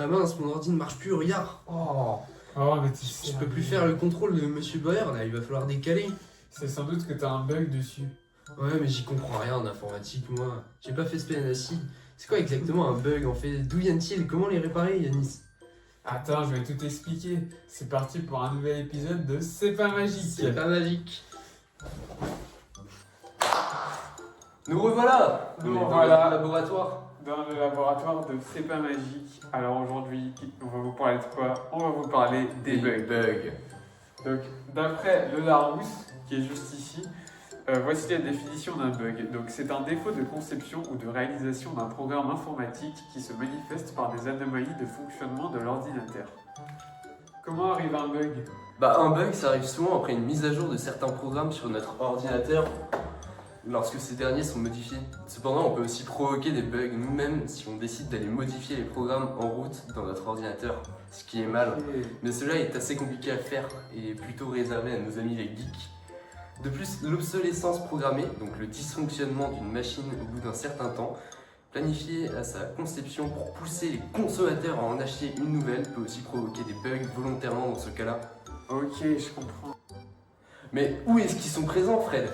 Ah mince, mon ordi ne marche plus, regarde. Oh, Oh, mais je peux plus faire le contrôle de Monsieur Bauer, là, il va falloir décaler. C'est sans doute que t'as un bug dessus. Ouais, mais j'y comprends rien en informatique, moi. J'ai pas fait SPNACI. C'est quoi exactement un bug en fait? D'où viennent-ils? Comment les réparer, Yanis? Attends, je vais tout expliquer. C'est parti pour un nouvel épisode de C'est pas magique. C'est pas magique. Nous revoilà. Nous On est dans revoilà. le laboratoire. Dans le laboratoire de C'est pas magique. Alors aujourd'hui, on va vous parler de quoi? On va vous parler des bugs. Donc, d'après le Larousse, qui est juste ici, voici la définition d'un bug. Donc, c'est un défaut de conception ou de réalisation d'un programme informatique qui se manifeste par des anomalies de fonctionnement de l'ordinateur. Comment arrive un bug? Bah un bug, ça arrive souvent après une mise à jour de certains programmes sur notre ordinateur lorsque ces derniers sont modifiés. Cependant, on peut aussi provoquer des bugs nous-mêmes si on décide d'aller modifier les programmes en route dans notre ordinateur, ce qui est mal. Mais cela est assez compliqué à faire et plutôt réservé à nos amis les geeks. De plus, l'obsolescence programmée, donc le dysfonctionnement d'une machine au bout d'un certain temps, planifié à sa conception pour pousser les consommateurs à en acheter une nouvelle, peut aussi provoquer des bugs volontairement dans ce cas-là. Ok, je comprends. Mais où est-ce qu'ils sont présents, Fred?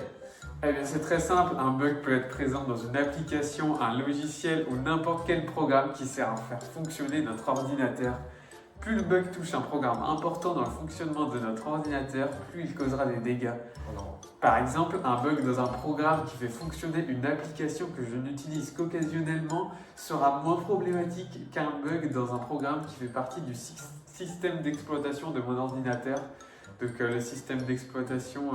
Eh bien, c'est très simple. Un bug peut être présent dans une application, un logiciel ou n'importe quel programme qui sert à faire fonctionner notre ordinateur. Plus le bug touche un programme important dans le fonctionnement de notre ordinateur, plus il causera des dégâts. Par exemple, un bug dans un programme qui fait fonctionner une application que je n'utilise qu'occasionnellement sera moins problématique qu'un bug dans un programme qui fait partie du système d'exploitation de mon ordinateur. Donc le système d'exploitation,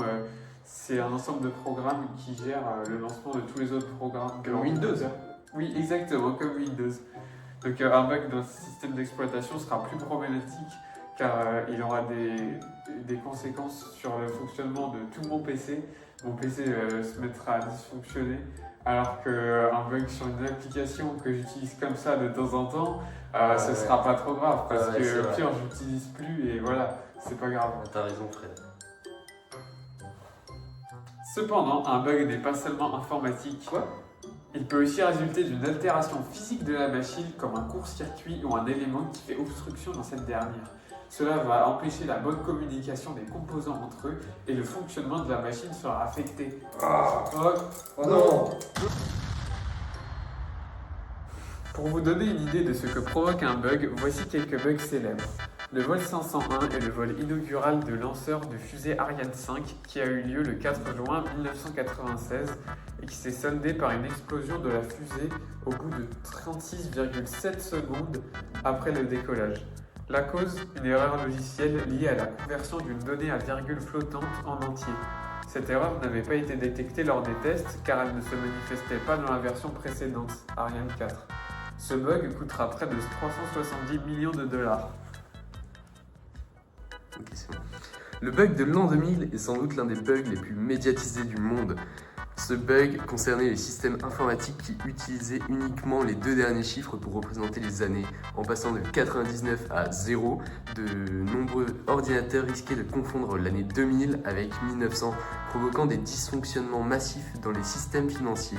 c'est un ensemble de programmes qui gère le lancement de tous les autres programmes. Comme Windows. Oui, exactement, comme Windows. Donc un bug dans ce système d'exploitation sera plus problématique car il aura des conséquences sur le fonctionnement de tout mon PC. Mon PC se mettra à dysfonctionner alors qu'un bug sur une application que j'utilise comme ça de temps en temps, ce sera pas trop grave parce que au pire j'utilise plus et voilà, c'est pas grave. T'as raison, Fred. Cependant, un bug n'est pas seulement informatique. Quoi? Il peut aussi résulter d'une altération physique de la machine, comme un court-circuit ou un élément qui fait obstruction dans cette dernière. Cela va empêcher la bonne communication des composants entre eux et le fonctionnement de la machine sera affecté. Oh non! Pour vous donner une idée de ce que provoque un bug, voici quelques bugs célèbres. Le vol 501 est le vol inaugural de lanceur de fusée Ariane 5 qui a eu lieu le 4 juin 1996 et qui s'est soldé par une explosion de la fusée au bout de 36,7 secondes après le décollage. La cause, une erreur logicielle liée à la conversion d'une donnée à virgule flottante en entier. Cette erreur n'avait pas été détectée lors des tests car elle ne se manifestait pas dans la version précédente, Ariane 4. Ce bug coûtera près de 370 millions de dollars. Ok, c'est bon. Le bug de l'an 2000 est sans doute l'un des bugs les plus médiatisés du monde. Ce bug concernait les systèmes informatiques qui utilisaient uniquement les deux derniers chiffres pour représenter les années. En passant de 99 à 0, de nombreux ordinateurs risquaient de confondre l'année 2000 avec 1900, provoquant des dysfonctionnements massifs dans les systèmes financiers,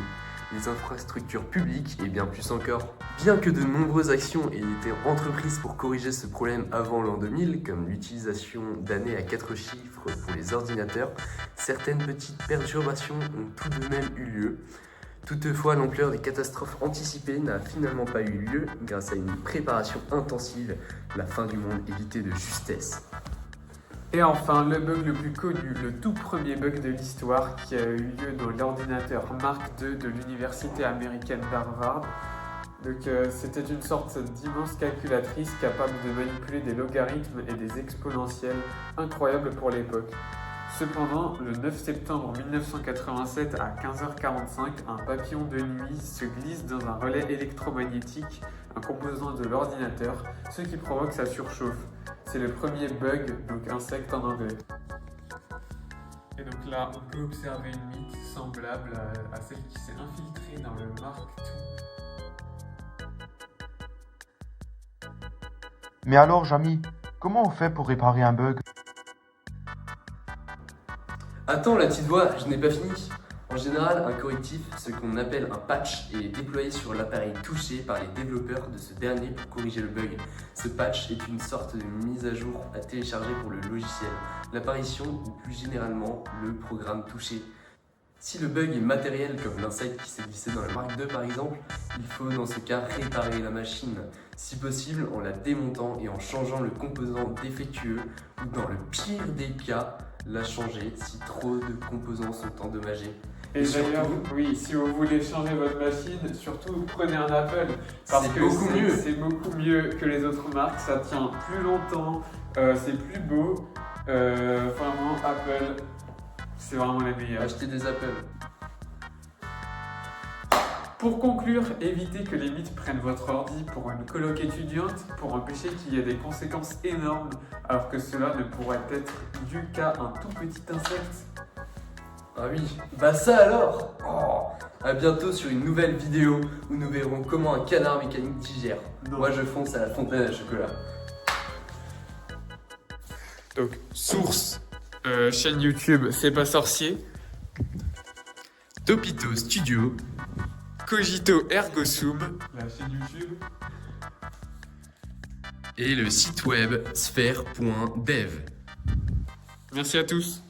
les infrastructures publiques et bien plus encore. Bien que de nombreuses actions aient été entreprises pour corriger ce problème avant l'an 2000, comme l'utilisation d'années à 4 chiffres pour les ordinateurs, certaines petites perturbations ont tout de même eu lieu. Toutefois, l'ampleur des catastrophes anticipées n'a finalement pas eu lieu grâce à une préparation intensive, la fin du monde évitée de justesse. Et enfin, le bug le plus connu, le tout premier bug de l'histoire qui a eu lieu dans l'ordinateur Mark II de l'université américaine d'Harvard. Donc c'était une sorte d'immense calculatrice capable de manipuler des logarithmes et des exponentielles incroyables pour l'époque. Cependant, le 9 septembre 1987 à 15h45, un papillon de nuit se glisse dans un relais électromagnétique, un composant de l'ordinateur, ce qui provoque sa surchauffe. C'est le premier bug, donc insecte en anglais. Et donc là, on peut observer une mythe semblable à celle qui s'est infiltrée dans le Mark II. Mais alors, Jamy, comment on fait pour réparer un bug? Attends, la petite voix, je n'ai pas fini. En général, un correctif, ce qu'on appelle un patch, est déployé sur l'appareil touché par les développeurs de ce dernier pour corriger le bug. Ce patch est une sorte de mise à jour à télécharger pour le logiciel, l'apparition ou plus généralement le programme touché. Si le bug est matériel comme l'insight qui s'est glissé dans la Mark II par exemple, il faut dans ce cas réparer la machine, si possible en la démontant et en changeant le composant défectueux ou dans le pire des cas, la changer si trop de composants sont endommagés. Et surtout- d'ailleurs, oui, si vous voulez changer votre machine, surtout prenez un Apple. Parce C'est que beaucoup mieux. c'est beaucoup mieux que les autres marques, ça tient plus longtemps, c'est plus beau. Vraiment, Apple, c'est vraiment les meilleurs. Acheter des Apple. Pour conclure, évitez que les mythes prennent votre ordi pour une coloc étudiante pour empêcher qu'il y ait des conséquences énormes, alors que cela ne pourrait être dû qu'à un tout petit insecte. Ah oui, bah ça alors. À bientôt sur une nouvelle vidéo où nous verrons comment un canard mécanique digère. Non. Moi je fonce à la fontaine à chocolat. Donc, source, chaîne YouTube, C'est pas sorcier. Topito Studio. Cogito Ergo Sum, la chaîne YouTube. Et le site web sphère.dev. Merci à tous.